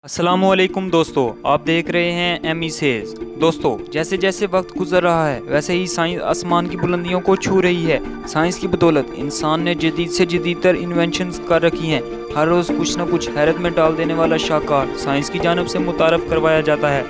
अस्सलामुअलैकुम दोस्तों, आप देख रहे हैं एमी सेज। दोस्तों, जैसे जैसे वक्त गुजर रहा है वैसे ही साइंस आसमान की बुलंदियों को छू रही है। साइंस की बदौलत इंसान ने जदीद से जदीदतर इन्वेंशंस कर रखी हैं। हर रोज़ कुछ न कुछ हैरत में डाल देने वाला शाहकार साइंस की जानब से मुतारफ़ करवाया जाता है।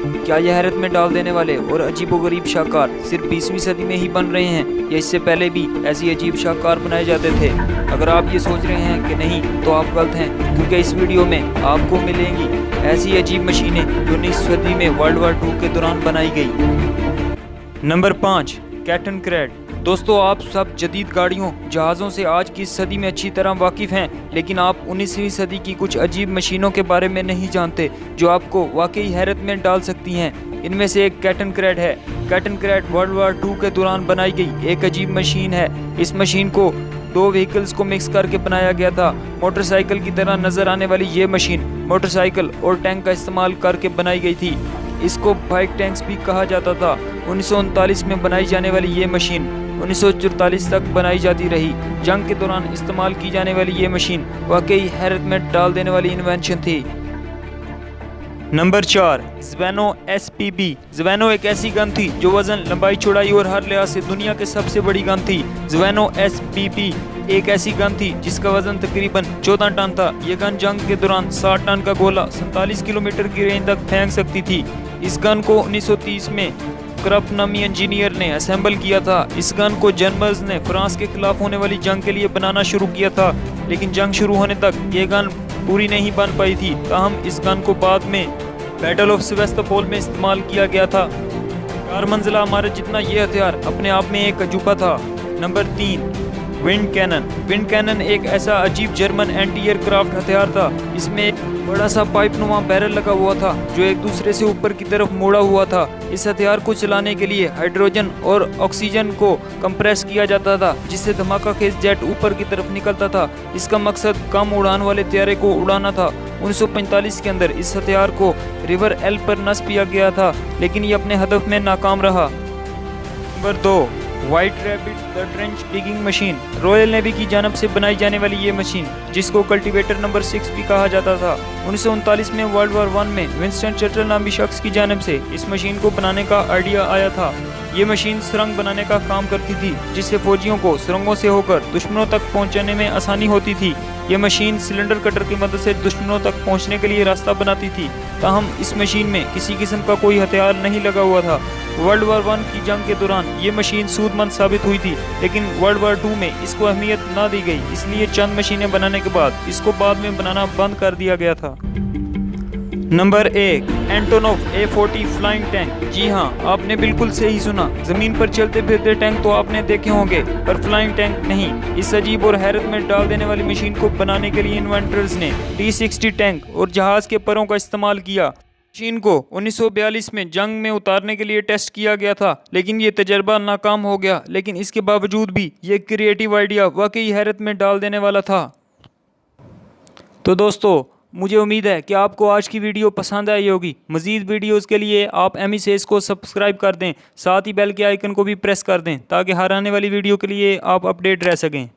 क्या यह हैरत में डाल देने वाले और अजीबोगरीब शाहकार सिर्फ 20वीं सदी में ही बन रहे हैं या इससे पहले भी ऐसी अजीब शाहकार बनाए जाते थे? अगर आप ये सोच रहे हैं कि नहीं तो आप गलत हैं, क्योंकि इस वीडियो में आपको मिलेंगी ऐसी अजीब मशीनें जो 19वीं सदी में वर्ल्ड वार 2 के दौरान बनाई गई। Number 5, cat and crate. दोस्तों, आप सब जदीद गाड़ियों जहाज़ों से आज की सदी में अच्छी तरह वाकिफ़ हैं, लेकिन आप 19वीं सदी की कुछ अजीब मशीनों के बारे में नहीं जानते जो आपको वाकई हैरत में डाल सकती हैं। इनमें से एक कैट एंड क्रेट है। Cat and crate world war 2 के दौरान बनाई गई एक अजीब मशीन है। इस मशीन को 2 व्हीकल्स को मिक्स करके बनाया गया था। मोटरसाइकिल की तरह नजर आने वाली ये मशीन मोटरसाइकिल और टैंक का इस्तेमाल करके बनाई गई थी। इसको बाइक टैंक्स भी कहा जाता था। 1939 में बनाई जाने वाली ये मशीन 1944 तक बनाई जाती रही। जंग के दौरान इस्तेमाल की जाने वाली ये मशीन वाकई हैरत में डाल देने वाली इन्वेंशन थी। Number 4, ज़वेनो SPB। ज़वेनो एक ऐसी गन थी जो वजन, लंबाई, चौड़ाई और हर लिहाज से दुनिया के सबसे बड़ी गन थी। ज़वेनो SPB एक ऐसी गन थी जिसका वजन तकरीबन 14 टन था। यह गन जंग के दौरान 60 टन का गोला 47 किलोमीटर की रेंज तक फेंक सकती थी। इस गन को 1930 में क्रप नामी इंजीनियर ने असेंबल किया था। इस गन को जर्मन्स ने फ्रांस के खिलाफ होने वाली जंग के लिए बनाना शुरू किया था, लेकिन जंग शुरू होने तक ये गन पूरी नहीं बन पाई थी। ताहम इस गन को बाद में बैटल ऑफ सेवास्तोपोल में इस्तेमाल किया गया था। 4 मंजिला इमारत जितना ये हथियार अपने आप में एक अजूबा था। Number 3, wind cannon. Wind cannon एक ऐसा अजीब जर्मन एंटी एयरक्राफ्ट हथियार था। इसमें एक बड़ा सा पाइप नुमा बैरल लगा हुआ था जो एक दूसरे से ऊपर की तरफ मुड़ा हुआ था। इस हथियार को चलाने के लिए हाइड्रोजन और ऑक्सीजन को कंप्रेस किया जाता था, जिससे धमाका खेज जेट ऊपर की तरफ निकलता था। इसका मकसद कम उड़ान वाले तैयारे को उड़ाना था। 1945 के अंदर इस हथियार को रिवर एल्ब पर नस्ब किया गया था, लेकिन ये अपने हदफ में नाकाम रहा। Number 2, white rabbit the trench digging machine. Royal navy की जानब से बनाई जाने वाली ये मशीन, जिसको कल्टीवेटर नंबर 6 भी कहा जाता था, 1939 में वर्ल्ड वार 1 में विंस्टन चर्चिल नामी शख्स की जानब से इस मशीन को बनाने का आइडिया आया था। ये मशीन सुरंग बनाने का काम करती थी, जिससे फौजियों को सुरंगों से होकर दुश्मनों तक पहुंचने में आसानी होती थी। ये मशीन सिलेंडर कटर की मदद से दुश्मनों तक पहुंचने के लिए रास्ता बनाती थी। ताहम इस मशीन में किसी किस्म का कोई हथियार नहीं लगा हुआ था। वर्ल्ड वार 1 की जंग के दौरान ये मशीन सूदमंद साबित हुई थी, लेकिन वर्ल्ड वार 2 में इसको अहमियत ना दी गई, इसलिए चंद मशीनें बनाने के बाद इसको बाद में बनाना बंद कर दिया गया था। Number 1, Antonov A40 flying tank. जी हाँ, आपने बिल्कुल सही सुना। जमीन पर चलते फिरते टैंक तो आपने देखे होंगे, पर फ्लाइंग टैंक नहीं। इस अजीब और हैरत में डाल देने वाली मशीन को बनाने के लिए इन्वेंटर्स ने T-60 टैंक और जहाज के परों का इस्तेमाल किया। मशीन को 1942 में जंग में उतारने के लिए टेस्ट किया गया था, लेकिन ये तजर्बा नाकाम हो गया। लेकिन इसके बावजूद भी ये क्रिएटिव आइडिया वाकई हैरत में डाल देने वाला था। तो दोस्तों, मुझे उम्मीद है कि आपको आज की वीडियो पसंद आई होगी। मज़ीद वीडियोस के लिए आप एमी सेज को सब्सक्राइब कर दें, साथ ही बेल के आइकन को भी प्रेस कर दें, ताकि हर आने वाली वीडियो के लिए आप अपडेट रह सकें।